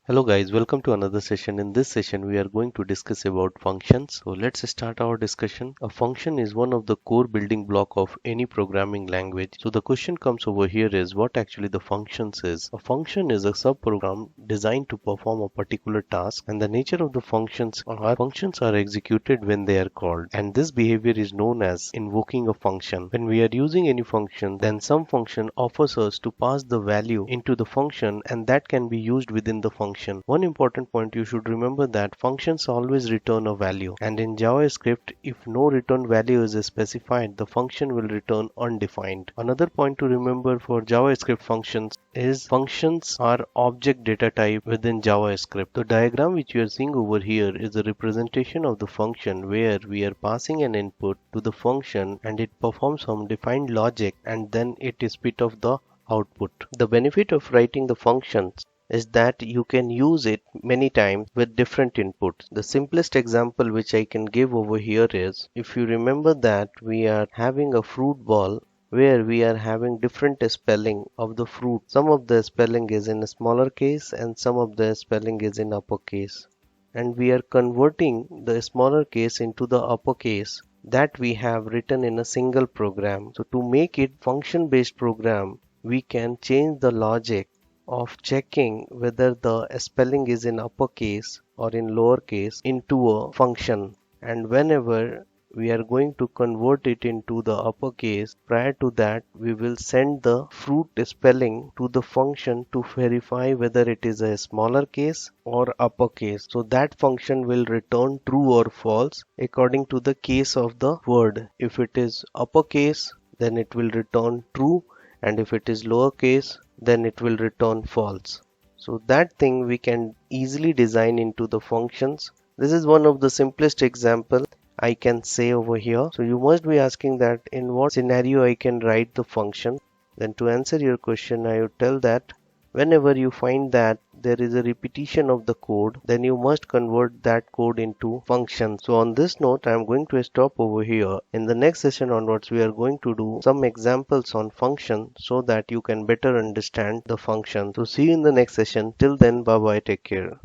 Hello guys, welcome to another session. In this session, we are going to discuss about functions. So let's start our discussion. A function is one of the core building block of any programming language. So the question comes over here is what actually the functions is. A function is a subprogram designed to perform a particular task, and the nature of the functions are executed when they are called. And this behavior is known as invoking a function. When we are using any function, then some function offers us to pass the value into the function, and that can be used within the function. One important point you should remember that functions always return a value, and in JavaScript if no return value is specified, the function will return undefined. Another point to remember for JavaScript functions is functions are object data type within JavaScript. The diagram which you are seeing over here is a representation of the function where we are passing an input to the function and it performs some defined logic and then it is spit off the output. The benefit of writing the functions is that you can use it many times with different inputs. The simplest example which I can give over here is, if you remember that we are having a fruit ball where we are having different spelling of the fruit. Some of the spelling is in a smaller case and some of the spelling is in uppercase. And we are converting the smaller case into the uppercase that we have written in a single program. So to make it function based program, we can change the logic of checking whether the spelling is in uppercase or in lowercase into a function, and whenever we are going to convert it into the uppercase, prior to that we will send the fruit spelling to the function to verify whether it is a smaller case or uppercase. So that function will return true or false according to the case of the word. If it is uppercase, then it will return true, and if it is lowercase, then it will return false. So that thing we can easily design into the functions. This is one of the simplest example I can say over here. So you must be asking that in what scenario I can write the function. Then to answer your question, I would tell that whenever you find that there is a repetition of the code, then you must convert that code into function. So on this note, I am going to stop over here. In the next session onwards, we are going to do some examples on function so that you can better understand the function. So see you in the next session. Till then, bye bye, take care.